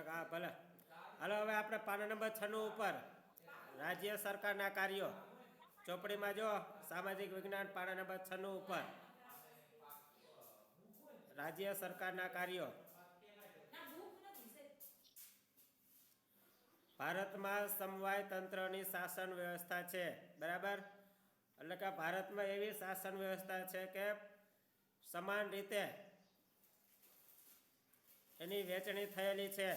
હા ભલે. હાલો હવે આપણે પાના નંબર 96 ઉપર રાજ્ય સરકારના કાર્યો ચોપડીમાં જો સામાજિક વિજ્ઞાન પાના નંબર 96 ઉપર રાજ્ય સરકારના કાર્યો. ભારતમાં સમવાય તંત્રની શાસન વ્યવસ્થા છે, બરાબર. એટલે કે ભારતમાં એવી શાસન વ્યવસ્થા છે કે સમાન રીતે એની વહેંચણી થયેલી છે.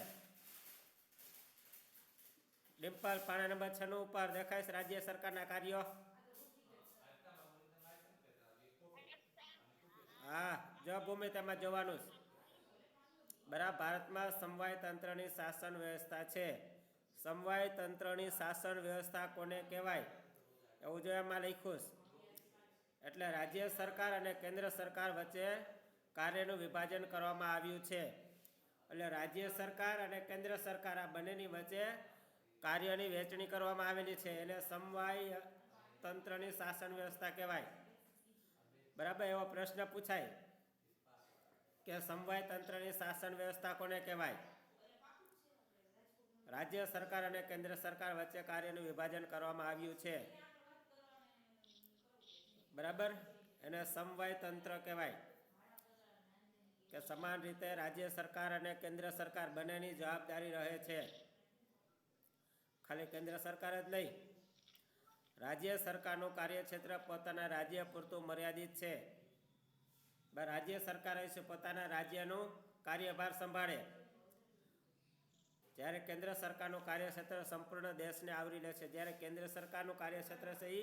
ડિમ્પલ પાના નંબર 96 ઉપર દેખાય છે રાજ્ય સરકારના કાર્યો. હા જો ભૂમિ તેમાં જોવાનું છે. બરાબર. ભારતમાં સમવાય તંત્રની શાસન વ્યવસ્થા છે. સમવાય તંત્રની શાસન વ્યવસ્થા કોને કહેવાય એવું જો એમાં લખ્યું છે. એટલે રાજ્ય સરકાર અને કેન્દ્ર સરકાર વચ્ચે કાર્યનું વિભાજન કરવામાં આવ્યું છે. એટલે રાજ્ય સરકાર અને કેન્દ્ર સરકાર આ બંનેની વચ્ચે કાર્યની વહેંચણી કરવામાં આવેલી છે. એને સમવાય તંત્રની શાસન વ્યવસ્થા કહેવાય. બરાબર. એવો પ્રશ્ન પૂછાય કે સમવાય તંત્રની શાસન વ્યવસ્થા કોને કહેવાય. રાજ્ય સરકાર અને કેન્દ્ર સરકાર વચ્ચે કાર્યનું વિભાજન કરવામાં આવ્યું છે, બરાબર. એને સમવાય તંત્ર કહેવાય કે સમાન રીતે રાજ્ય સરકાર અને કેન્દ્ર સરકાર બંનેની જવાબદારી રહે છે. ખાલી કેન્દ્ર સરકાર જ નહીં, રાજ્ય સરકારનું કાર્યક્ષેત્ર પોતાના રાજ્ય પૂરતું મર્યાદિત છે. રાજ્ય સરકાર છે પોતાના રાજ્યનું કાર્યભાર સંભાળે, જ્યારે કેન્દ્ર સરકારનું કાર્યક્ષેત્ર સંપૂર્ણ દેશને આવરી લે છે. જ્યારે કેન્દ્ર સરકારનું કાર્યક્ષેત્ર છે એ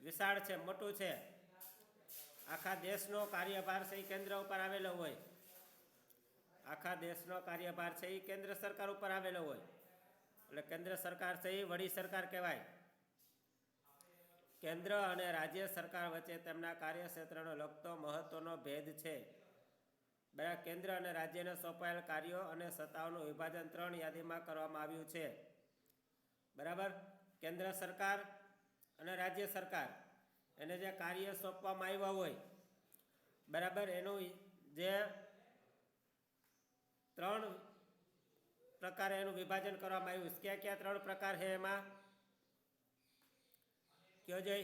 વિશાળ છે, મોટું છે. આખા દેશનો કાર્યભાર છે એ કેન્દ્ર ઉપર આવેલો હોય. આખા દેશનો કાર્યભાર છે એ કેન્દ્ર સરકાર ઉપર આવેલો હોય. એટલે કેન્દ્ર સરકાર છે એ વડી સરકાર કહેવાય. કેન્દ્ર અને રાજ્ય સરકાર વચ્ચે તેમના કાર્યક્ષેત્રનો લગતો મહત્વનો ભેદ છે. બરાબર. કેન્દ્ર અને રાજ્યને સોંપાયેલ કાર્યો અને સત્તાઓનું વિભાજન 3 યાદીમાં કરવામાં આવ્યું છે, બરાબર. કેન્દ્ર સરકાર અને રાજ્ય સરકાર એને જે કાર્ય સોંપવામાં આવ્યા હોય, બરાબર, એનું જે 3 પ્રકારે એનું વિભાજન કરવામાં આવ્યું છે. ક્યાં ક્યાં 3 પ્રકાર છે એમાં કયો જય?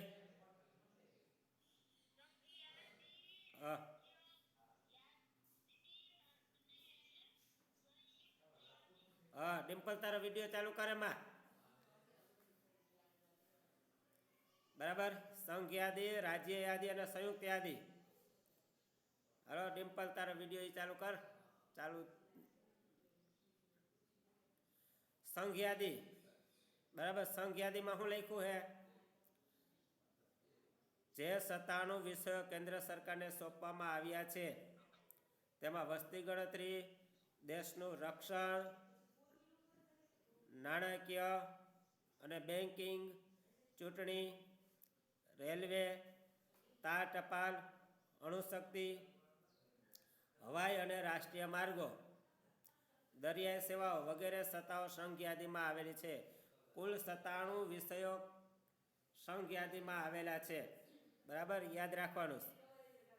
હા ડિમ્પલ તારો વિડીયો ચાલુ કરે એમાં, બરાબર. સંઘ યાદી, રાજ્ય યાદી અને સંયુક્ત યાદી. હાલો ડિમ્પલ તારો વિડીયો ચાલુ કર. ચાલુ. સંઘ યાદી, બરાબર. સંઘ યાદીમાં શું લખ્યું છે? જે 97 વિષયો કેન્દ્ર સરકારને સોંપવામાં આવ્યા છે તેમાં વસ્તી ગણતરી, દેશનું રક્ષણ, નાણાકીય અને બેન્કિંગ, ચૂંટણી, રેલવે, તાર ટપાલ, અણુશક્તિ, હવાઈ અને રાષ્ટ્રીય માર્ગો, દરિયાઈ સેવાઓ વગેરે સત્તાઓ સંઘ યાદીમાં આવેલી છે. કુલ 97 વિષયો સંઘ યાદીમાં આવેલા છે, બરાબર. યાદ રાખવાનું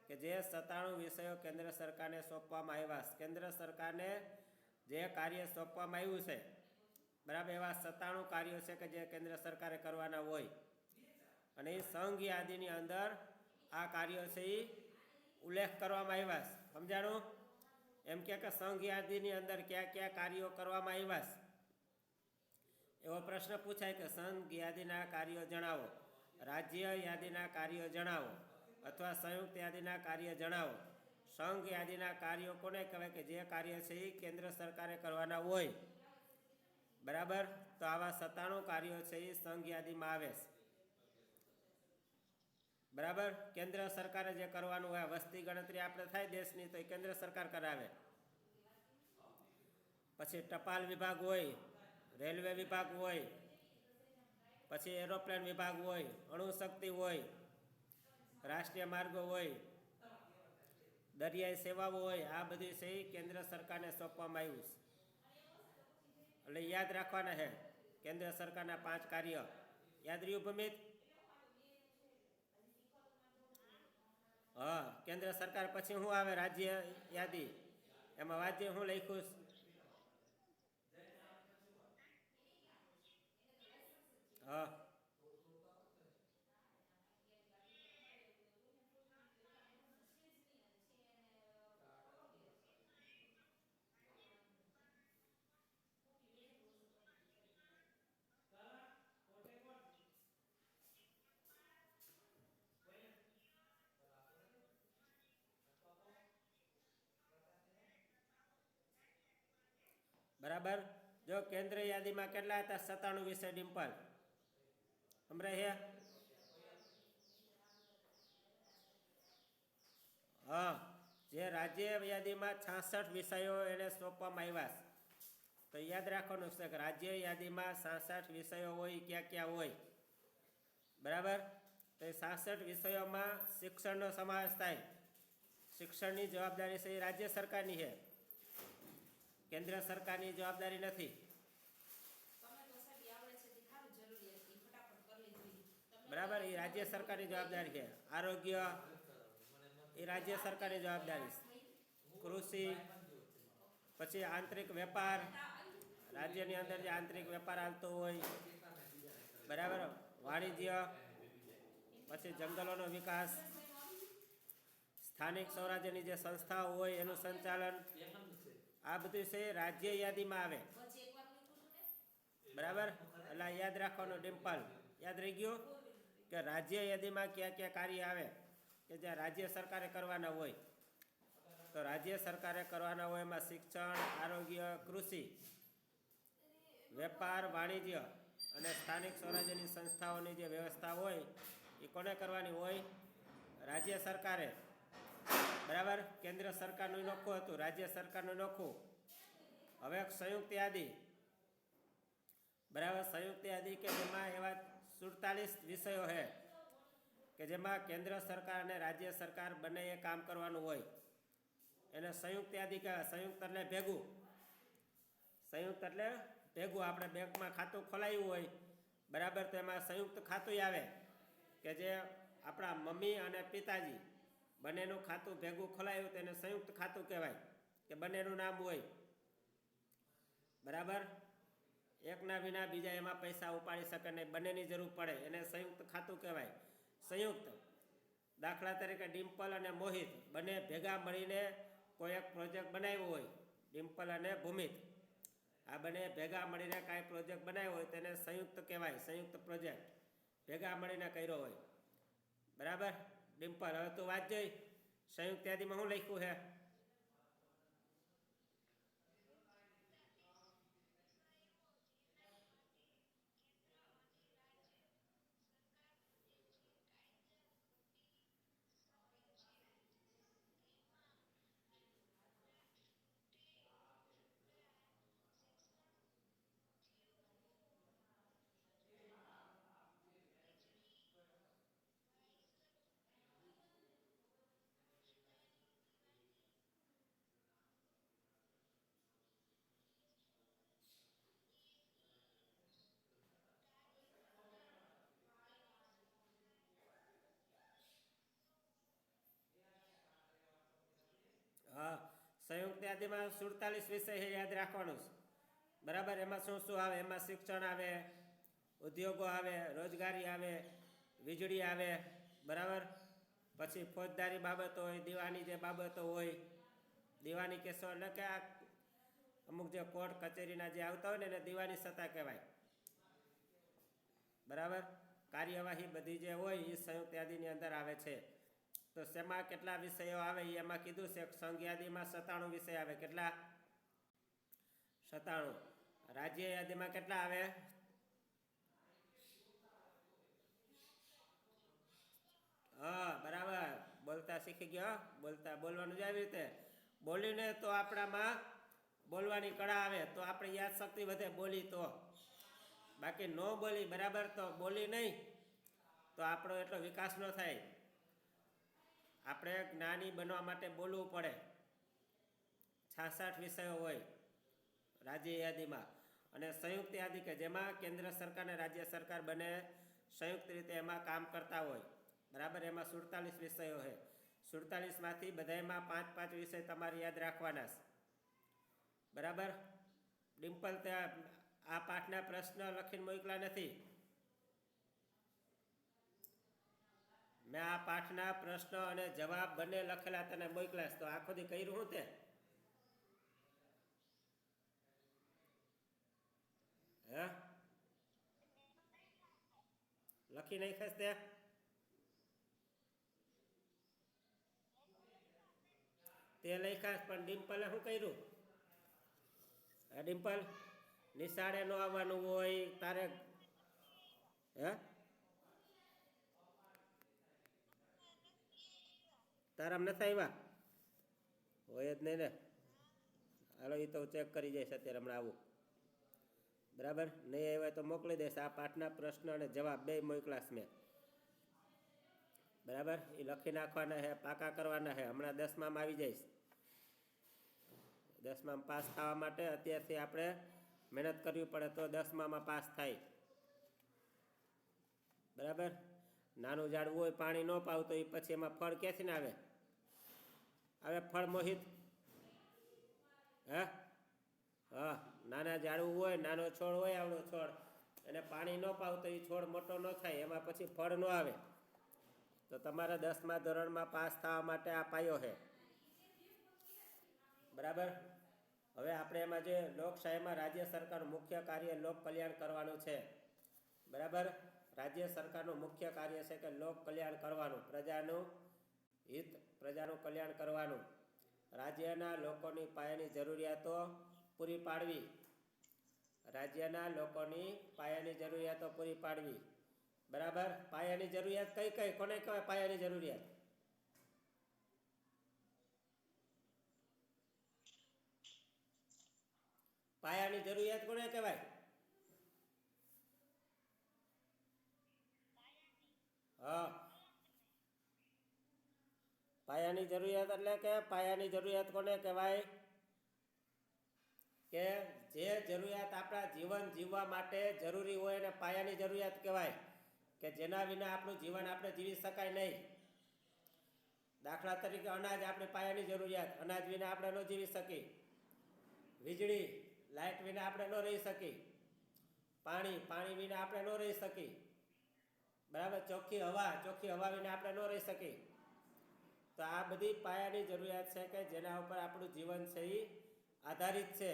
કે જે 97 વિષયો કેન્દ્ર સરકારને સોંપવામાં આવ્યા, કેન્દ્ર સરકારને જે કાર્ય સોંપવામાં આવ્યું છે, બરાબર, એવા 97 કાર્યો છે કે જે કેન્દ્ર સરકારે કરવાના હોય. અને એ સંઘ યાદીની અંદર આ કાર્યો છે એ ઉલ્લેખ કરવામાં આવ્યા. સમજાણું? એમ કે સંઘ યાદીની અંદર કયા કયા કાર્યો કરવામાં આવ્યા એવો પ્રશ્ન પૂછાય કે સંઘ યાદીના કાર્યો જણાવો, રાજ્ય યાદીના કાર્યો જણાવો અથવા સંયુક્ત યાદીના કાર્ય જણાવો. સંઘ યાદીના કાર્યો કોને કહેવાય કે જે કાર્ય છે એ કેન્દ્ર સરકારે કરવાના હોય, બરાબર. તો આવા 97 કાર્યો છે એ સંઘ યાદીમાં આવે છે, બરાબર. કેન્દ્ર સરકારે જે કરવાનું હોય, વસ્તી ગણતરી આપણે થાય દેશની તો એ કેન્દ્ર સરકાર કરાવે. પછી ટપાલ વિભાગ હોય, રેલવે વિભાગ હોય, પછી એરોપ્લેન વિભાગ હોય, અણુશક્તિ હોય, રાષ્ટ્રીય માર્ગો હોય, દરિયાઈ સેવાઓ હોય. આ બધી છે એ કેન્દ્ર સરકારને સોંપવામાં આવ્યું છે. એટલે યાદ રાખવાના છે કેન્દ્ર સરકારના 5 કાર્ય. યાદ રહ્યું ભૂમિત? હા. કેન્દ્ર સરકાર પછી શું આવે? રાજ્ય યાદી. એમાં રાજ્ય શું લખ્યું? હા બરાબર. જો કેન્દ્ર યાદીમાં કેટલા હતા? 97 વિષય. ડિમ્પલ સંભળાય છે? હા, જે રાજ્ય યાદીમાં 66 વિષયો એને સોંપવામાં આવ્યા છે. તો યાદ રાખવાનું છે કે રાજ્ય યાદીમાં 66 વિષયો હોય, ક્યાં ક્યાં હોય. બરાબર. તો એ 66 વિષયોમાં શિક્ષણનો સમાવેશ થાય. શિક્ષણની જવાબદારી છે એ રાજ્ય સરકારની છે, કેન્દ્ર સરકારની જવાબદારી નથી. બરાબર, એ રાજ્ય સરકારની જવાબદારી છે. આરોગ્ય એ રાજ્ય સરકારની જવાબદારી છે. કૃષિ, પછી આંતરિક વેપાર, રાજ્યની અંદર જે આંતરિક વેપાર હાલતો હોય. બરાબર. વાણિજ્ય, પછી જંગલોનો વિકાસ, સ્થાનિક સ્વરાજ્યની જે સંસ્થાઓ હોય એનું સંચાલન, આ બધું છે રાજ્ય યાદીમાં આવે. બરાબર. એટલે યાદ રાખવાનું. ડિમ્પલ યાદ રહી ગયું કે રાજ્ય યાદીમાં કયા કયા કાર્ય આવે કે જ્યાં રાજ્ય સરકારે કરવાના હોય. તો રાજ્ય સરકારે કરવાના હોય એમાં શિક્ષણ, આરોગ્ય, કૃષિ, વેપાર, વાણિજ્ય અને સ્થાનિક સ્વરાજ્યની સંસ્થાઓની જે વ્યવસ્થા હોય એ કોને કરવાની હોય? રાજ્ય સરકારે. બરાબર. કેન્દ્ર સરકારનું નોખું હતું, રાજ્ય સરકારનું નોખું. હવે સંયુક્ત યાદી. બરાબર. સંયુક્ત યાદી કે જેમાં એવા 47 વિષયો છે કે જેમાં કેન્દ્ર સરકાર અને રાજ્ય સરકાર બંનેએ કામ કરવાનું હોય. એને સંયુક્ત યાદી કહેવાય. સંયુક્ત એટલે ભેગું. સંયુક્ત એટલે ભેગું. આપણે બેંકમાં ખાતું ખોલાવ્યું હોય, બરાબર, તો એમાં સંયુક્ત ખાતું આવે કે જે આપણા મમ્મી અને પિતાજી બંનેનું ખાતું ભેગું ખોલાયું તેને સંયુક્ત ખાતું કહેવાય કે બંનેનું નામ હોય. બરાબર. એકના વિના બીજા એમાં પૈસા ઉપાડી શકે નહીં, બંનેની જરૂર પડે, એને સંયુક્ત ખાતું કહેવાય. સંયુક્ત. દાખલા તરીકે ડિમ્પલ અને મોહિત બંને ભેગા મળીને કોઈ એક પ્રોજેક્ટ બનાવ્યો હોય. ડિમ્પલ અને ભૂમિત આ બંને ભેગા મળીને કાંઈ પ્રોજેક્ટ બનાવ્યો હોય તેને સંયુક્ત કહેવાય. સંયુક્ત પ્રોજેક્ટ ભેગા મળીને કર્યો હોય. બરાબર. ડિમ્પલ, હવે તું વાત જોઈ સંયુક્ત યાદીમાં શું લખ્યું છે? હા, સંયુક્ત યાદીમાં 47 વિષય છે, યાદ રાખવાનું છે. બરાબર. એમાં શું શું આવે? એમાં શિક્ષણ આવે, ઉદ્યોગો આવે, રોજગારી આવે, વીજળી આવે. બરાબર. પછી ફોજદારી બાબતો હોય, દીવાની જે બાબતો હોય, દીવાની કેસો એટલે કે આ અમુક જે કોર્ટ કચેરીના જે આવતા હોય ને એને દીવાની સત્તા કહેવાય. બરાબર. કાર્યવાહી બધી જે હોય એ સંયુક્ત યાદીની અંદર આવે છે. તો શેમાં કેટલા વિષયો આવે એ એમાં કીધું છે. સંઘ યાદીમાં 97 વિષય આવે. કેટલા? 97. રાજ્ય યાદીમાં કેટલા આવે? હા, બરાબર. બોલતા શીખી ગયો. બોલવાનું જ આવી રીતે બોલીને તો આપણામાં બોલવાની કળા આવે, તો આપણી યાદશક્તિ વધે. બોલી તો, બાકી ન બોલી, બરાબર, તો બોલી નહીં તો આપણો એટલો વિકાસ ન થાય. આપણે જ્ઞાની બનવા માટે બોલવું પડે. 66 વિષયો હોય રાજ્ય યાદીમાં. અને સંયુક્ત યાદી કે જેમાં કેન્દ્ર સરકાર અને રાજ્ય સરકાર બંને સંયુક્ત રીતે એમાં કામ કરતા હોય. બરાબર. એમાં 47 વિષયો છે. 47માંથી બધામાં 5-5 વિષય તમારે યાદ રાખવાના છે. બરાબર. ડિમ્પલ, ત્યાં આ પાઠના પ્રશ્ન લખીને મોકલા નથી. મેં આ પાઠના પ્રશ્ન અને જવાબ બંને લખેલા તને મોકલાશ, તો આખો દી કર્યું હું તે હે લખી નાખાશ તે લખાશ, પણ ડિમ્પલે શું કર્યું? ડિમ્પલ નિશાળે ન આવવાનું હોય તારે હે તારામ નથી આવ્યા હોય જ નહીં ને? હાલો એ તો ચેક કરી જઈશ અત્યારે, હમણાં આવું બરાબર. નહીં આવ્યા તો મોકલી દઈશ. આ પાઠના પ્રશ્ન અને જવાબ બે મોકલાશ મેં બરાબર. એ લખી નાખવાના છે, પાકા કરવાના છે. હમણાં 10મામાં આવી જઈશ. 10મામાં પાસ થવા માટે અત્યારથી આપણે મહેનત કરવી પડે તો 10મામાં પાસ થાય બરાબર. નાનું ઝાડવું હોય પાણી ન પાવ તો એ પછી એમાં ફળ ક્યાંથી ના આવે? આવે ફળ મોહિત હે હા. નાના ઝાડવું હોય, નાનો છોડ હોય, આવડો છોડ, અને પાણી ન પાવ તો એ છોડ મોટો ન થાય, એમાં પછી ફળ ન આવે. તો તમારા 10મા ધોરણમાં પાસ થવા માટે આ પાયો છે બરાબર. હવે આપણે એમાં જે લોકશાહીમાં રાજ્ય સરકારનું મુખ્ય કાર્ય લોક કલ્યાણ કરવાનું છે બરાબર. રાજ્ય સરકારનું મુખ્ય કાર્ય છે કે લોક કલ્યાણ કરવાનું, પ્રજાનું હિત, પ્રજાનું કલ્યાણ કરવાનું, રાજ્યના લોકોની પાયાની જરૂરિયાતો પૂરી પાડવી, રાજ્યના લોકોની પાયાની જરૂરિયાતો પૂરી પાડવી બરાબર. પાયાની જરૂરિયાત કઈ કઈ કોને કહેવાય? પાયાની જરૂરિયાત પાયાની જરૂરિયાત કોને કહેવાય? હા, પાયાની જરૂરિયાત એટલે કે પાયાની જરૂરિયાત કોને કહેવાય? કે જે જરૂરિયાત આપણા જીવન જીવવા માટે જરૂરી હોય એને પાયાની જરૂરિયાત કહેવાય, કે જેના વિના આપણું જીવન આપણે જીવી શકાય નહીં. દાખલા તરીકે અનાજ આપણી પાયાની જરૂરિયાત, અનાજ વિના આપણે ન જીવી શકીએ. વીજળી, લાઇટ વિના આપણે ન રહી શકીએ. પાણી, પાણી વિના આપણે ન રહી શકીએ બરાબર. ચોખ્ખી હવા વિના આપણે ન રહી શકીએ. તો આ બધી પાયાની જરૂરિયાત છે કે જેના ઉપર આપણું જીવન છે એ આધારિત છે.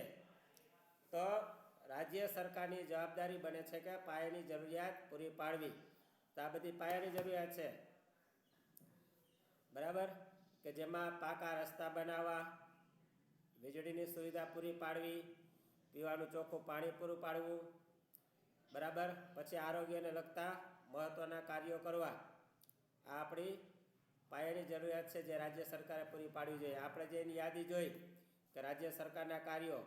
તો રાજ્ય સરકારની જવાબદારી બને છે કે પાયાની જરૂરિયાત પૂરી પાડવી. તો આ બધી પાયાની જરૂરિયાત છે બરાબર. કે જેમાં પાકા રસ્તા બનાવવા, વીજળીની સુવિધા પૂરી પાડવી, પીવાનું ચોખ્ખું પાણી પૂરું પાડવું બરાબર. પછી આરોગ્યને લગતા મહત્ત્વના કાર્યો કરવા. આ આપણી પાયાની જરૂરિયાત છે જે રાજ્ય સરકારે પૂરી પાડવી જોઈએ. આપણે જે એની યાદી જોઈ કે રાજ્ય સરકારના કાર્યો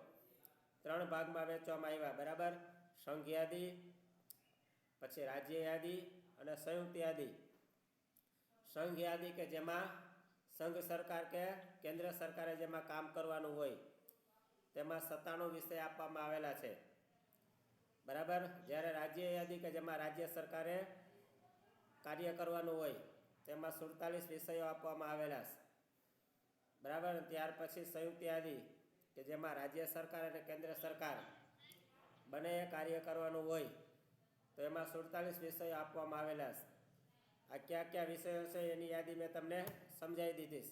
3 ભાગમાં વહેંચવામાં આવ્યા બરાબર. સંઘ યાદી, પછી રાજ્ય યાદી અને સંયુક્ત યાદી. સંઘ યાદી કે જેમાં સંઘ સરકાર કે કેન્દ્ર સરકારે જેમાં કામ કરવાનું હોય તેમાં 97 વિષય આપવામાં આવેલા છે બરાબર. જ્યારે રાજ્ય યાદી કે જેમાં રાજ્ય સરકારે કાર્ય કરવાનું હોય તેમાં 47 વિષયો આપવામાં આવેલા છે બરાબર. ત્યાર પછી સંયુક્ત યાદી કે જેમાં રાજ્ય સરકાર અને કેન્દ્ર સરકાર બંને કાર્ય કરવાનું હોય તો એમાં 47 વિષયો આપવામાં આવેલા છે. આ કયા કયા વિષયો છે એની યાદી મેં તમને સમજાવી દીધી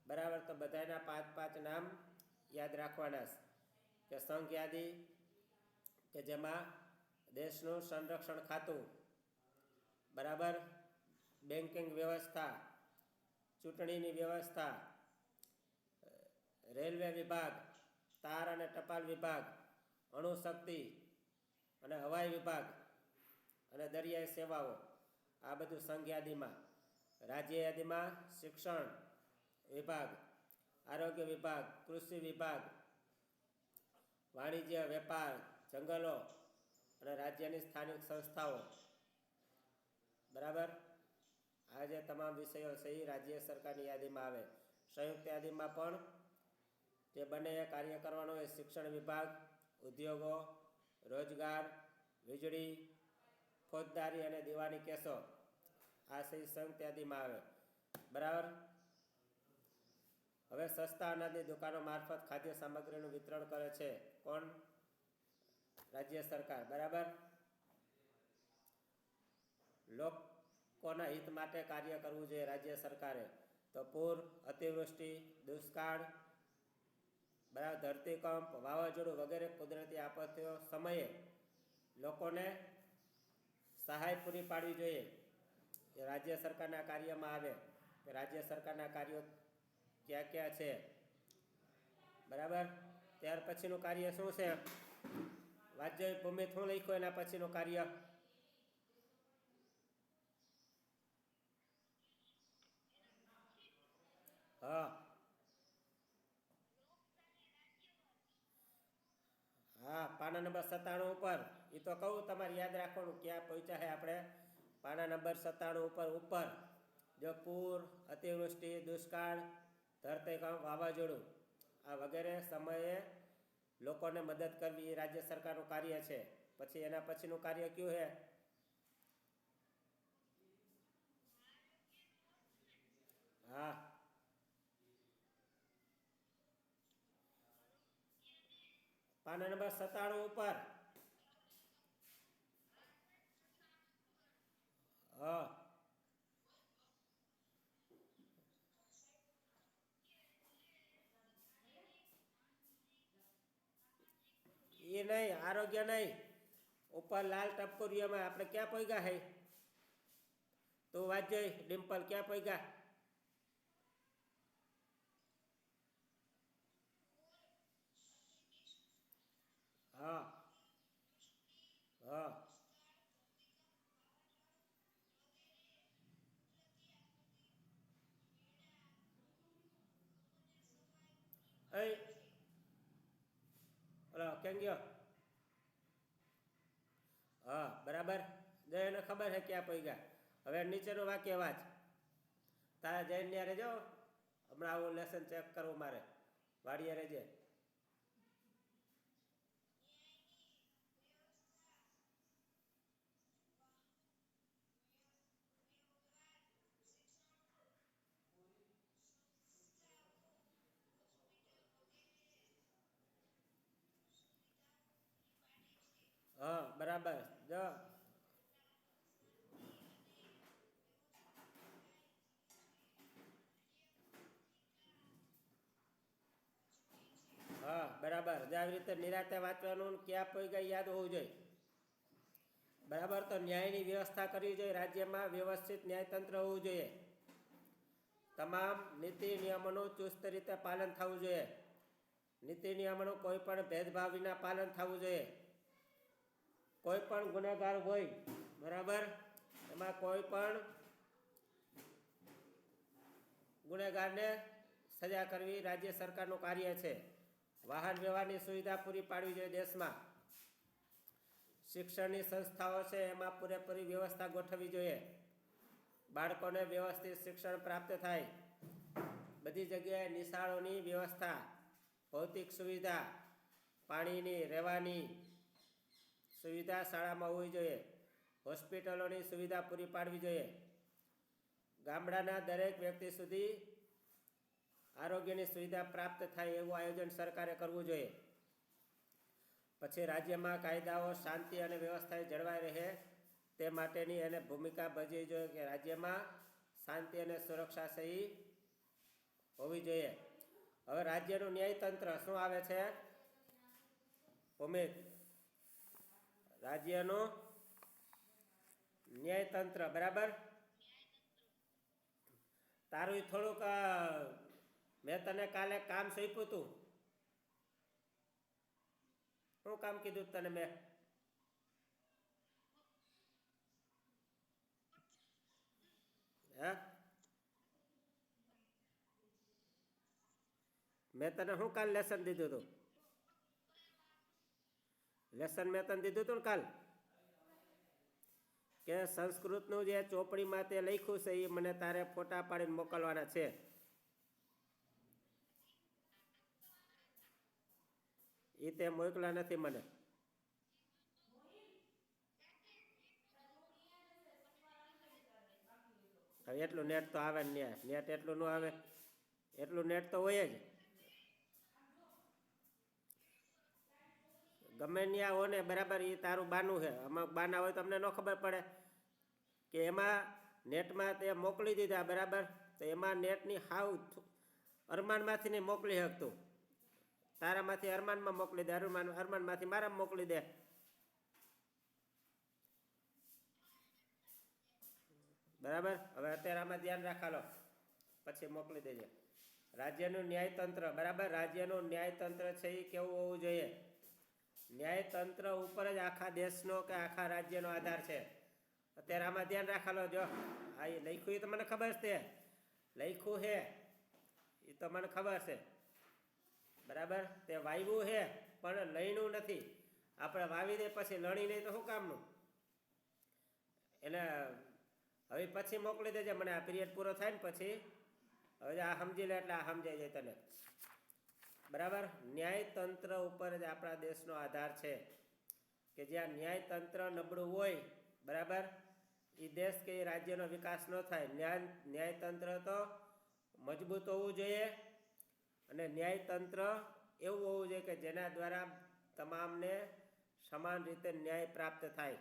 બરાબર. તો બધાના 5-5 નામ યાદ રાખવાના છે. કે સંઘ યાદી કે જેમાં દેશનું સંરક્ષણ ખાતું બરાબર, બેન્કિંગ વ્યવસ્થા, ચૂંટણીની વ્યવસ્થા, રેલવે વિભાગ, તાર અને ટપાલ વિભાગ, અણુશક્તિ અને હવાઈ વિભાગ અને દરિયાઈ સેવાઓ, આ બધું સંઘ યાદીમાં. રાજ્ય યાદીમાં શિક્ષણ વિભાગ, આરોગ્ય વિભાગ, કૃષિ વિભાગ, વાણિજ્ય, વેપાર, જંગલો અને રાજ્યની સ્થાનિક સંસ્થાઓ બરાબર. આ જે તમામ વિષયો છે એ રાજ્ય સરકારની યાદીમાં આવે. સંયુક્ત યાદીમાં પણ તે બંને કાર્ય કરવાનું હોય. શિક્ષણ વિભાગ, ઉદ્યોગો, રોજગાર, વીજળી, ફોજદારી અને દીવાની કેસો, આ સહી સંયુક્ત યાદીમાં આવે બરાબર. હવે સસ્તા અનાજની દુકાનો મારફત ખાદ્ય સામગ્રીનું વિતરણ કરે છે કોણ? રાજ્ય સરકાર બરાબર. લોકો કોના હિત માટે કાર્ય કરવું જોઈએ રાજ્ય સરકારે? તો પૂર, અતિવૃષ્ટિ, દુષ્કાળ, બરાબર, ધરતીકંપ, વાવાઝોડું વગેરે કુદરતી આપત્તિઓ સમયે લોકોને સહાય પૂરી પાડવી જોઈએ. એ રાજ્ય સરકારના કાર્યમાં આવે કે રાજ્ય સરકારના કાર્યો ક્યાં ક્યાં છે, બરાબર. ત્યાર પછીનું કાર્ય શું છે? વાજ્ય ભૂમિ શું લખ્યું એના પછીનું કાર્ય? હા હા, પાના નંબર 97 ઉપર. એ તો કહું, તમારે યાદ રાખવાનું ક્યાં પહોંચ્યા છે આપણે. પાના નંબર 97 ઉપર જો પૂર, અતિવૃષ્ટિ, દુષ્કાળ, ધરતીકંપ, વાવાઝોડું આ વગેરે સમયે લોકોને મદદ કરવી એ રાજ્ય સરકારનું કાર્ય છે. પછી એના પછીનું કાર્ય કયું છે? હા પાના નંબર 97 ઉપર. હા એ નહીં, આરોગ્ય નહીં. ઉપર લાલ ટપકુરીઓમાં આપણે ક્યાં પહોંચ્યા છે? તું વાંચજે ડિમ્પલ, ક્યાં પહોંચ્યા? હા હા એ ઓલો કેમ ગયો? હા બરાબર. જો એને ખબર છે ક્યાં પહોંચ્યા. હવે નીચેનું વાક્ય વાંચ. તારા જઈને ત્યાં રહેજો. હમણાં આવું લેસન ચેક કરવું મારે. વાડીએ રહેજે. હા બરાબર. જો હા બરાબર. જો આવી રીતે નિરાતે વાંચવાનું, ક્યાં પહોંચ્યા યાદ હોવું જોઈએ. બરાબર. તો ન્યાયની વ્યવસ્થા કરવી જોઈએ. રાજ્યમાં વ્યવસ્થિત ન્યાયતંત્ર હોવું જોઈએ. તમામ નીતિ નિયમોનું ચુસ્ત રીતે પાલન થવું જોઈએ. નીતિ નિયમોનું કોઈ પણ ભેદભાવ વિના પાલન થવું જોઈએ. કોઈ પણ ગુનેગાર હોય, બરાબર, એમાં કોઈ પણ ગુનેગારને સજા કરવી રાજ્ય સરકારનું કાર્ય છે. વાહન વ્યવહારની સુવિધા પૂરી પાડવી જોઈએ દેશમાં. શિક્ષણની સંસ્થાઓ છે એમાં પૂરેપૂરી વ્યવસ્થા ગોઠવવી જોઈએ. બાળકોને વ્યવસ્થિત શિક્ષણ પ્રાપ્ત થાય. બધી જગ્યાએ નિશાળોની વ્યવસ્થા, ભૌતિક સુવિધા, પાણીની, રહેવાની સુવિધા શાળામાં હોવી જોઈએ. હોસ્પિટલોની સુવિધા પૂરી પાડવી જોઈએ. ગામડાના દરેક વ્યક્તિ સુધી આરોગ્યની સુવિધા પ્રાપ્ત થાય એવું આયોજન સરકારે કરવું જોઈએ. પછી રાજ્યમાં કાયદાઓ, શાંતિ અને વ્યવસ્થા જળવાઈ રહે તે માટેની એને ભૂમિકા ભજવી જોઈએ કે રાજ્યમાં શાંતિ અને સુરક્ષા સહી હોવી જોઈએ. હવે રાજ્યનું ન્યાયતંત્ર શું આવે છે? ભૂમિક રાજ્યનું ન્યાયતંત્ર, બરાબર. તારું થોડુંક મેં તને કાલે કામ સોંપ્યું હતું. શું કામ કીધું તને મેં? હે, મેં તને શું કાલ લેસન દીધું હતું? લેસન મેં તને દીધું હતું ને કાલ, કે સંસ્કૃતનું જે ચોપડીમાં તે લખ્યું છે એ મને તારે ફોટા પાડીને મોકલવાના છે. એ તે મોકલા નથી મને. હવે એટલું નેટ તો આવે ને, નેટ એટલું ન આવે. એટલું નેટ તો હોય જ. ગમે ત્યાં હો ને, બરાબર, એ તારું બાનું છે. આમાં બાના હોય તો અમને ન ખબર પડે કે એમાં નેટમાં તે મોકલી દીધા, બરાબર. તો એમાં નેટની હાવ અરમાનમાંથી નહીં મોકલી શકતું. તારામાંથી અરમાનમાં મોકલી દે, અરમાનમાંથી મારામાં મોકલી દે. બરાબર. હવે અત્યારે આમાં ધ્યાન રાખાલો, પછી મોકલી દેજે. રાજ્યનું ન્યાયતંત્ર, બરાબર. રાજ્યનું ન્યાયતંત્ર છે એ કેવું હોવું જોઈએ? ન્યાયતંત્ર ઉપર જ આખા દેશનો કે આખા રાજ્યનો આધાર છે. અત્યારે આમાં ધ્યાન રાખાલો. જો આ એ લખ્યું એ તો મને ખબર છે, લખ્યું છે એ તો મને ખબર છે, બરાબર. તે વાવ્યું છે પણ લણ્યું નથી. આપણે વાવી દે પછી લણી નહીં તો શું કામનું? એને હવે પછી મોકલી દેજે મને. આ પીરિયડ પૂરો થાય ને પછી હવે આ સમજી લે એટલે આ સમજાઈ જાય તને, બરાબર. ન્યાયતંત્ર ઉપર જ આપણા દેશનો આધાર છે કે જ્યાં ન્યાયતંત્ર નબળું હોય, બરાબર, એ દેશ કે એ રાજ્યનો વિકાસ ન થાય. ન્યાયતંત્ર તો મજબૂત હોવું જોઈએ અને ન્યાયતંત્ર એવું હોવું જોઈએ કે જેના દ્વારા તમામને સમાન રીતે ન્યાય પ્રાપ્ત થાય,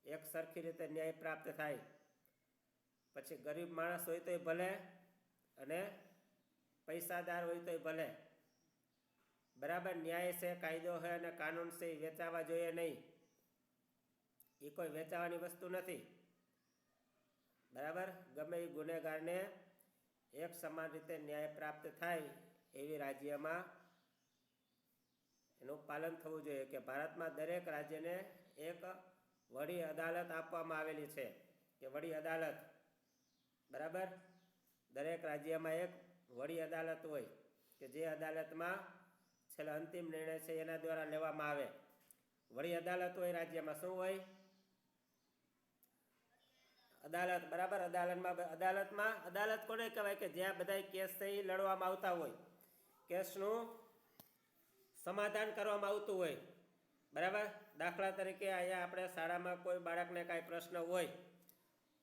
એક સરખી રીતે ન્યાય પ્રાપ્ત થાય. પછી ગરીબ માણસ હોય તોય ભલે અને પૈસાદાર હોય તોય ભલે, બરાબર. ન્યાય છે, કાયદો છે અને કાનૂન છે એ વેચાવા જોઈએ નહીં. એ કોઈ વેચાવાની વસ્તુ નથી, બરાબર. ગમે એ ગુનેગારને એક સમાન રીતે ન્યાય પ્રાપ્ત થાય એવી રાજ્યમાં એનું પાલન થવું જોઈએ. કે ભારતમાં દરેક રાજ્યને એક વડી અદાલત આપવામાં આવેલી છે કે વડી અદાલત, બરાબર. દરેક રાજ્યમાં એક વડી અદાલત હોય કે જે અદાલતમાં છેલ્લા અંતિમ નિર્ણય છે એના દ્વારા લેવામાં આવે. વડી અદાલત હોય રાજ્યમાં. શું હોય? અદાલત, બરાબર. અદાલત કોને કહેવાય? કે જ્યાં બધા કેસ છે એ લડવામાં આવતા હોય, કેસનું સમાધાન કરવામાં આવતું હોય, બરાબર. દાખલા તરીકે અહીંયા આપણે શાળામાં કોઈ બાળકને કાંઈ પ્રશ્ન હોય,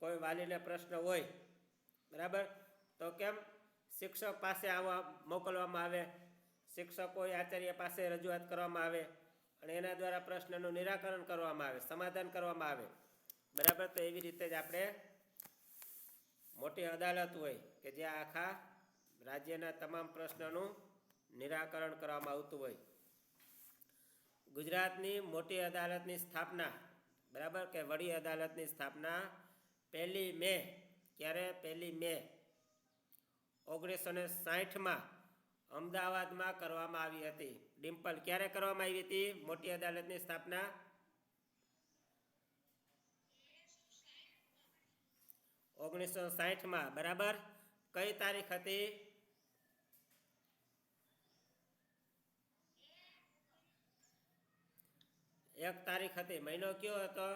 કોઈ વાલીને પ્રશ્ન હોય, બરાબર. તો કેમ શિક્ષક પાસે આવવા મોકલવામાં આવે, શિક્ષકો આચાર્ય પાસે રજૂઆત કરવામાં આવે અને એના દ્વારા પ્રશ્નનું નિરાકરણ કરવામાં આવે, સમાધાન કરવામાં આવે, બરાબર. તો એવી રીતે જ આપણે મોટી અદાલત હોય કે જ્યાં આખા રાજ્યના તમામ પ્રશ્નોનું નિરાકરણ કરવામાં આવતું હોય. ગુજરાતની મોટી અદાલતની સ્થાપના, બરાબર, કે વડી અદાલતની સ્થાપના 1 મે, ક્યારે? 1 મે 1960માં અમદાવાદમાં કરવામાં આવી હતી. ડિમ્પલ, ક્યારે કરવામાં આવી હતી મોટી અદાલતની સ્થાપના? 1960માં, બરાબર. કઈ તારીખ હતી? 1 તારીખ હતી. મહિનો કયો હતો?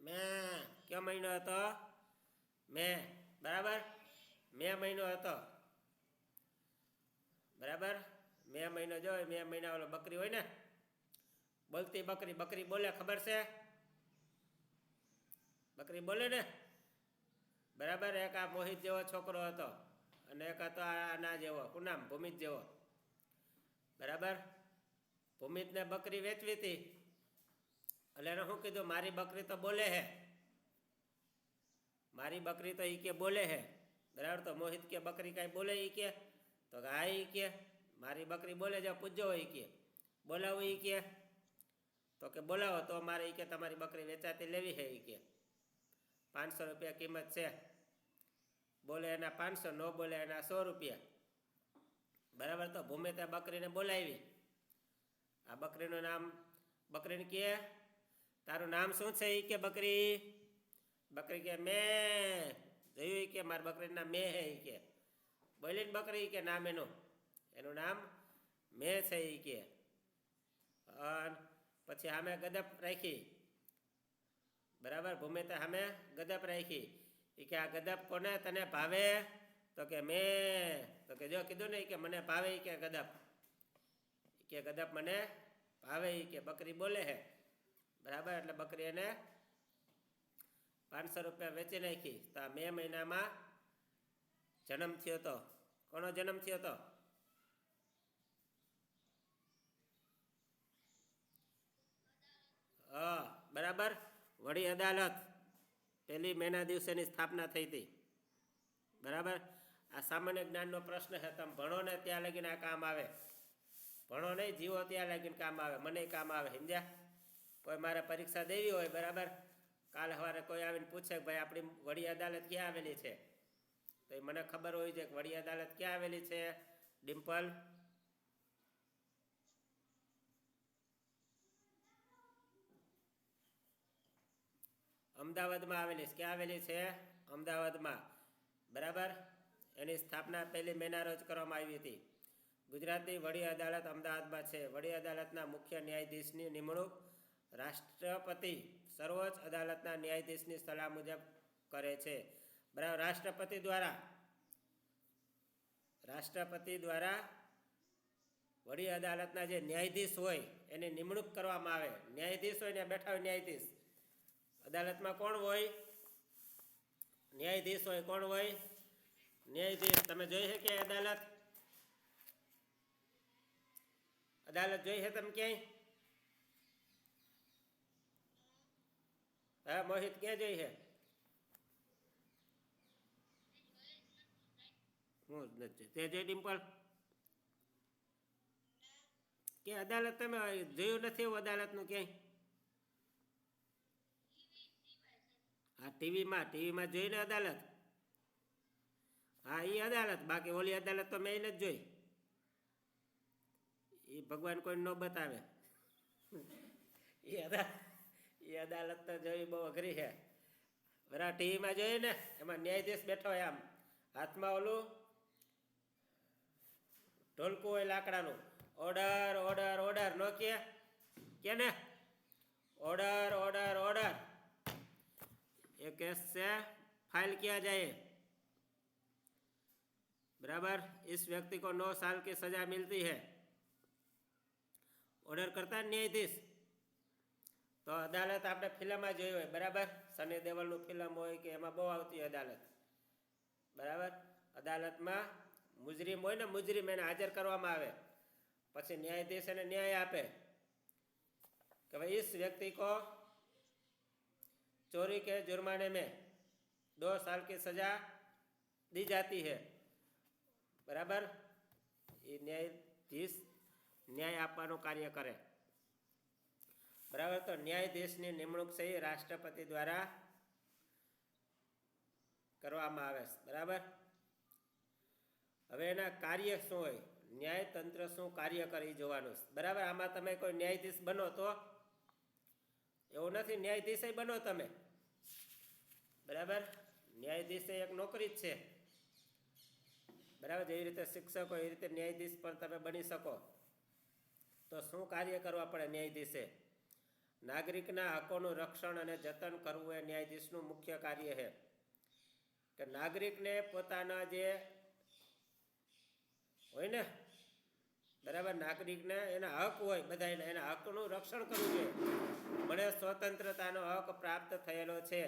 મે. કયો મહિનો હતો? મે, બરાબર. મે મહિનો હતો, બરાબર. મે મહિનો જો મે મહિના ઓલો બકરી હોય ને, બોલતી બકરી, બકરી બોલે, ખબર છે? બકરી બોલે ને, બરાબર. એક આ મોહિત જેવો છોકરો હતો અને એક હતો આના જેવો, શું નામ? ભૂમિત જેવો, બરાબર. ભૂમિતને બકરી વેચવી હતી એટલે એને શું કીધું? મારી બકરી તો બોલે હે, મારી બકરી તો ઈ કે બોલે હે, બરાબર. તો મોહિત કે બકરી કાંઈ બોલે? ઈ કે તો હા, ઈ કે મારી બકરી બોલે, જો પૂછજો ઈ કે, બોલાવો ઈ કે. તો કે બોલાવો તો મારે ઈ કે તમારી બકરી વેચાતી લેવી હે ઈ કે. 500 રૂપિયા કિંમત છે. બોલે એના 500, ન બોલે એના 100 રૂપિયા, બરાબર. તો ભૂમિતે બકરીને બોલાવી. આ બકરીનું નામ, બકરીને કહે તારું નામ શું છે? ઈ કે બકરી, બકરી કે મેં. જોયું? ઈ કે મારી બકરીનું નામ મેં હે ઈ કે. બોલીને બકરી કે નામ એનું નામ મેં છે ઈ કે. પછી સામે ગદપ રાખી, બરાબર. ભૂમિતે સામે ગદપ રાખી. એ કે આ ગદપ કોને તને ભાવે? તો કે મેં. તો કે જો કીધું ને કે મને ભાવે ઈ કે ગદપ, કે ગદપ મને ભાવે ઈ કે. બકરી બોલે હે, બરાબર. એટલે બકરી એને 500 રૂપિયા વેચી નાખી. તો આ મે મહિનામાં જન્મ થયો હતો. કોનો જન્મ થયો હતો? બરાબર. વડી અદાલત 1 મેના દિવસેની સ્થાપના થઈ હતી. બરાબર. આ સામાન્ય જ્ઞાનનો પ્રશ્ન છે. તમે ભણો ને ત્યાં લગીને આ કામ આવે. ભણો નહીં, જીવો ત્યાં લગીને કામ આવે. મને કામ આવે. સમજ્યા? કોઈ મારે પરીક્ષા દેવી હોય, બરાબર, કાલ સવારે કોઈ આવીને પૂછે કે ભાઈ આપણી વડી અદાલત ક્યાં આવેલી છે, તો એ મને ખબર હોય છે કે વડી અદાલત ક્યાં આવેલી છે. ડિમ્પલ? અમદાવાદમાં આવેલી છે. ક્યાં આવેલી છે? અમદાવાદમાં. બરાબર. એની સ્થાપના 1 મેના રોજ કરવામાં આવી હતી. ગુજરાતની વડી અદાલત અમદાવાદમાં છે. વડી અદાલતના મુખ્ય ન્યાયાધીશની નિમણૂક રાષ્ટ્રપતિ સર્વોચ્ચ અદાલતના ન્યાયાધીશની સલાહ મુજબ કરે છે. બરાબર. રાષ્ટ્રપતિ દ્વારા વડી અદાલતના જે ન્યાયાધીશ હોય એની નિમણૂક કરવામાં આવે. ન્યાયાધીશ હોય ને બેઠા હોય ન્યાયાધીશ. અદાલતમાં કોણ હોય? ન્યાયાધીશ હોય. કોણ હોય? ન્યાયાધીશ. તમે જોઈ છે કે અદાલત જોઈ છે તમે ક્યાંય? હા મોહિત, ક્યાં જોઈ છે? હું જ નથી. તે જોઈ ડિમ્પલ? કે અદાલત તમે જોયું નથી એવું અદાલતનું ક્યાંય? હા ટીવીમાં જોઈને અદાલત. હા એ અદાલત. બાકી ઓલી અદાલત તો મેં નથી જોઈ. એ ભગવાન કોઈ ન બતાવે. એ અદાલત તો જોઈ બહુ અઘરી છે. બરાબર. ટીવીમાં જોઈએ ને, એમાં ન્યાયાધીશ બેઠો હોય, આમ હાથમાં ઓલું ઢોલકું હોય લાકડાનું. ઓર્ડર ઓર્ડર ઓર્ડર નો કે ને? Order order order. ये केस से फाइल किया जाए. बराबर. इस व्यक्ति को 9 साल की सजा मिलती है. ऑर्डर करता न्यायाधीश. તો અદાલત આપણે ફિલ્મમાં જોઈ હોય, બરાબર, સની દેવલનું ફિલ્મ હોય કે એમાં બહુ આવતી અદાલત. બરાબર. અદાલતમાં મુજરીમ હોય ને, મુજરીમ એને હાજર કરવામાં આવે. પછી ન્યાયાધીશ એને ન્યાય આપે कि भाई इस व्यक्ति को चोरी के जुर्माने में 2 साल की सजा दी जाती है. बराबर. ये न्यायाधीश न्याय આપવાનું કાર્ય કરે. બરાબર. તો ન્યાયાધીશની નિમણૂક છે એ રાષ્ટ્રપતિ દ્વારા કરવામાં આવે છે. બરાબર. હવે એના કાર્ય શું હોય, ન્યાયતંત્ર શું કાર્ય કરી જોવાનું છે. બરાબર. આમાં તમે કોઈ ન્યાયાધીશ બનો તો એવું નથી, ન્યાયાધીશ બનો તમે. બરાબર. ન્યાયાધીશ એક નોકરી જ છે. બરાબર. જેવી રીતે શિક્ષક હોય એ રીતે ન્યાયાધીશ પણ તમે બની શકો. તો શું કાર્ય કરવા પડે ન્યાયાધીશે? નાગરિકના હકોનું રક્ષણ અને જતન કરવું એ ન્યાયાધીશનું મુખ્ય કાર્ય છે. કે નાગરિકને પોતાના જે હોય ને, બરાબર, નાગરિકને એના હક હોય, બધા એના હકનું રક્ષણ કરવું જોઈએ. મને સ્વતંત્રતાનો હક પ્રાપ્ત થયેલો છે.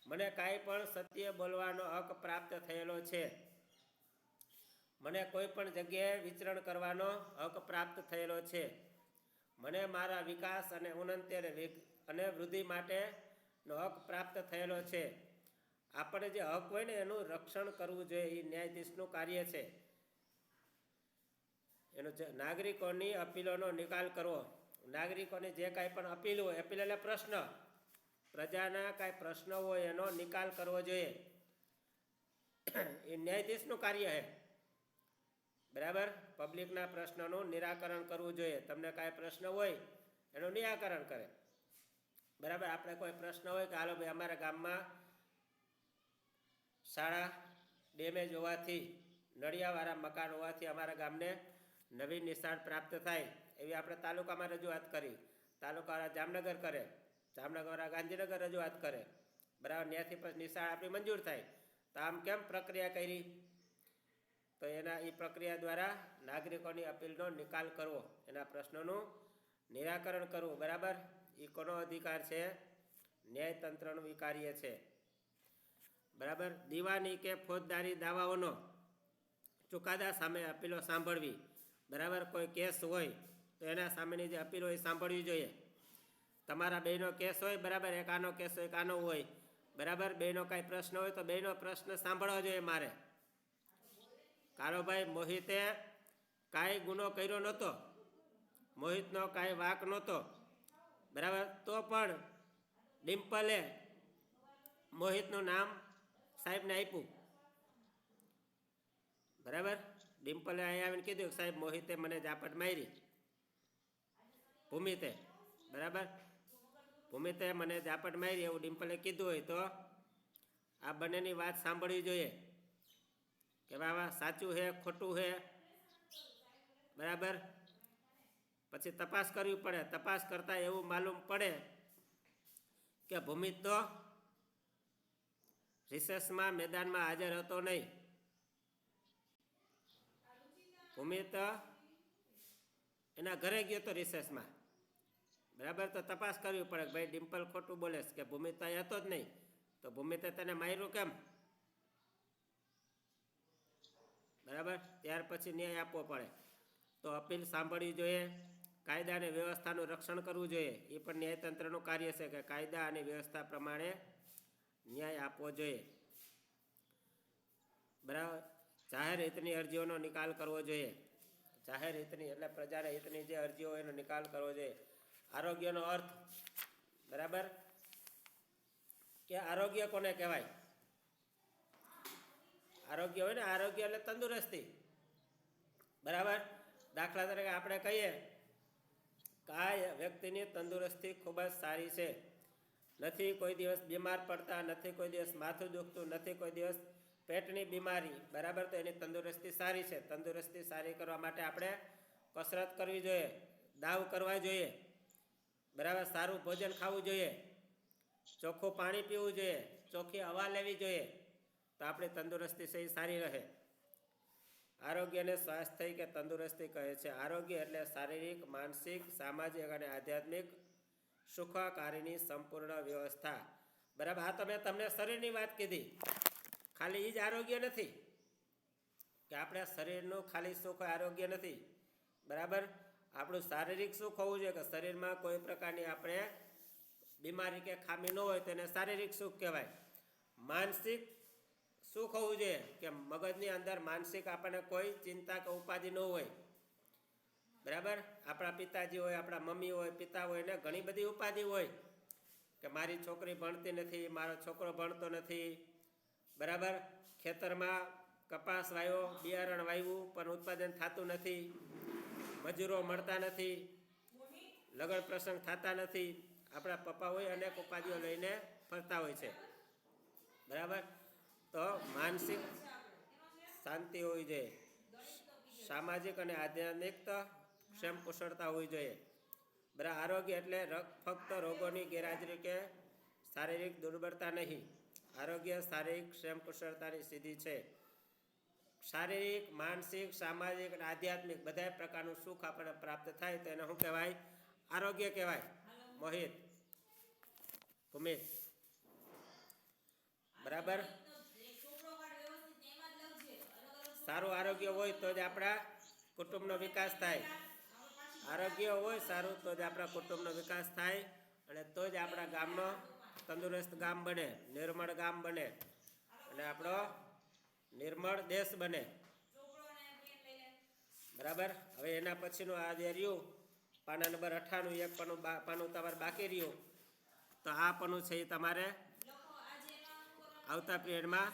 મને કાંઈ પણ સત્ય બોલવાનો હક પ્રાપ્ત થયેલો છે. મને કોઈ પણ જગ્યાએ વિચરણ કરવાનો હક પ્રાપ્ત થયેલો છે. મને મારા વિકાસ અને ઉન્નતિ અને વૃદ્ધિ માટેનો હક પ્રાપ્ત થયેલો છે. આપણે જે હક હોય ને એનું રક્ષણ કરવું જોઈએ. એ ન્યાયાધીશનું કાર્ય છે. એનું નાગરિકોની અપીલોનો નિકાલ કરવો. નાગરિકોની જે કાંઈ પણ અપીલ હોય, અપીલ એટલે પ્રશ્ન, પ્રજાના કાંઈ પ્રશ્ન હોય એનો નિકાલ કરવો જોઈએ. એ ન્યાયાધીશનું કાર્ય છે. બરાબર. પબ્લિકના પ્રશ્નોનું નિરાકરણ કરવું જોઈએ. તમને કાંઈ પ્રશ્ન હોય એનું નિરાકરણ કરે. બરાબર. આપણે કોઈ પ્રશ્ન હોય કે હાલો ભાઈ અમારા ગામમાં શાળા ડેમેજ હોવાથી, નળિયાવાળા મકાન હોવાથી અમારા ગામને નવી નિશાળ પ્રાપ્ત થાય એવી આપણે તાલુકામાં રજૂઆત કરી. તાલુકાવાળા જામનગર કરે, જામનગરવાળા ગાંધીનગર રજૂઆત કરે. બરાબર. ત્યાંથી પછી નિશાળ આપણી મંજૂર થાય. તો આમ કેમ પ્રક્રિયા કરી? તો એના એ પ્રક્રિયા દ્વારા નાગરિકોની અપીલનો નિકાલ કરવો, એના પ્રશ્નોનું નિરાકરણ કરવું. બરાબર. એ કોનો અધિકાર છે? ન્યાયતંત્રનું એ કાર્ય છે. બરાબર. દીવાની કે ફોજદારી દાવાઓનો ચુકાદા સામે અપીલો સાંભળવી. બરાબર. કોઈ કેસ હોય તો એના સામેની જે અપીલ હોય એ સાંભળવી જોઈએ. તમારા બેનો કેસ હોય બરાબર, એક આનો કેસ હોય એક આનો હોય બરાબર, બેનો કાંઈ પ્રશ્ન હોય તો બેનો પ્રશ્ન સાંભળવો જોઈએ મારે. કાળોભાઈ મોહિતે કાંઈ ગુનો કર્યો નહોતો, મોહિતનો કાંઈ વાંક નહોતો બરાબર, તો પણ ડિમ્પલે મોહિતનું નામ સાહેબને આપ્યું બરાબર. ડિમ્પલે અહીંયા આવીને કીધું કે સાહેબ મોહિતે મને ઝાપટ મારી, ભૂમિતે બરાબર, ભૂમિતે મને ઝાપટ મારી એવું ડિમ્પલે કીધું હોય તો આ બંનેની વાત સાંભળવી જોઈએ કે બાબા સાચું છે ખોટું છે બરાબર. પછી તપાસ કરવી પડે, તપાસ કરતાં એવું માલુમ પડે કે ભૂમિત તો રિસેસમાં મેદાનમાં હાજર હતો નહીં, ભૂમિત એના ઘરે ગયો હતો રિસેસમાં બરાબર. તો તપાસ કરવી પડે કે ભાઈ ડિમ્પલ ખોટું બોલે છે કે ભૂમિત તો અહીં હતો જ નહીં, તો ભૂમિતે તને માર્યું કેમ બરાબર. ત્યાર પછી ન્યાય આપવો પડે. તો અપીલ સાંભળવી જોઈએ, કાયદા અને વ્યવસ્થાનું રક્ષણ કરવું જોઈએ. એ પણ ન્યાયતંત્રનું કાર્ય છે કે કાયદા અને વ્યવસ્થા પ્રમાણે ન્યાય આપવો જોઈએ બરાબર. જાહેર હિતની અરજીઓનો નિકાલ કરવો જોઈએ, જાહેર હિતની એટલે પ્રજાના હિતની જે અરજીઓ હોય એનો નિકાલ કરવો જોઈએ. આરોગ્યનો અર્થ બરાબર કે આરોગ્ય કોને કહેવાય, આરોગ્ય હોય ને, આરોગ્ય એટલે તંદુરસ્તી બરાબર. દાખલા તરીકે આપણે કહીએ કે આ વ્યક્તિની તંદુરસ્તી ખૂબ જ સારી છે, નથી કોઈ દિવસ બીમાર પડતા, નથી કોઈ દિવસ માથું દુખતું, નથી કોઈ દિવસ પેટની બીમારી બરાબર, તો એની તંદુરસ્તી સારી છે. તંદુરસ્તી સારી કરવા માટે આપણે કસરત કરવી જોઈએ, દાવ કરવા જોઈએ બરાબર, સારું ભોજન ખાવું જોઈએ, ચોખ્ખું પાણી પીવું જોઈએ, ચોખ્ખી હવા લેવી જોઈએ, તો આપણી તંદુરસ્તી સહી સારી રહે. આરોગ્યને સ્વાસ્થ્ય કે તંદુરસ્તી કહે છે. આરોગ્ય એટલે શારીરિક, માનસિક, સામાજિક અને આધ્યાત્મિક સુખાકારીની સંપૂર્ણ વ્યવસ્થા બરાબર. આ તો મેં તમને શરીરની વાત કીધી, ખાલી એ જ આરોગ્ય નથી કે આપણે શરીરનું ખાલી સુખ આરોગ્ય નથી બરાબર. આપણું શારીરિક સુખ હોવું જોઈએ કે શરીરમાં કોઈ પ્રકારની આપણે બીમારી કે ખામી ન હોય તો એને શારીરિક સુખ કહેવાય. માનસિક સુખ હોવું જોઈએ કે મગજની અંદર માનસિક આપણને કોઈ ચિંતા કે ઉપાધિ ન હોય બરાબર. આપણા પિતાજી હોય, આપણા મમ્મી હોય, પિતા હોય ને ઘણી બધી ઉપાધિ હોય કે મારી છોકરી ભણતી નથી, મારો છોકરો ભણતો નથી બરાબર. ખેતરમાં કપાસ વાવ્યો, બિયારણ વાવ્યું પણ ઉત્પાદન થતું નથી, મજૂરો મળતા નથી, લગ્ન પ્રસંગ થતા નથી. આપણા પપ્પા હોય અનેક ઉપાધિઓ લઈને ફરતા હોય છે બરાબર. તો માનસિક શાંતિ હોવી જોઈએ, સામાજિક અને આધ્યાત્મિક ક્ષેમ કુશળતા હોવી જોઈએ બરાબર. આરોગ્ય એટલે ફક્ત રોગોની ગેરહાજરી કે શારીરિક દુર્બળતા નહીં, આરોગ્ય શારીરિક ક્ષેમ કુશળતાની સીધી છે. શારીરિક, માનસિક, સામાજિક અને આધ્યાત્મિક બધા પ્રકારનું સુખ આપણને પ્રાપ્ત થાય તો એને શું કહેવાય, આરોગ્ય કહેવાય. મોહિત, ભૂમિત બરાબર. સારું આરોગ્ય હોય તો જ આપણા કુટુંબનો વિકાસ થાય, આરોગ્ય હોય સારું તો જ આપણા કુટુંબનો વિકાસ થાય અને તો જ આપણા ગામનો તંદુરસ્ત ગામ બને, નિર્મળ ગામ બને અને આપણો નિર્મળ દેશ બને બરાબર. હવે એના પછીનું આ જે રહ્યું પાના નંબર 98, એક પાનું તમારે બાકી રહ્યું, તો આ પાનું છે એ તમારે આવતા પીરિયડમાં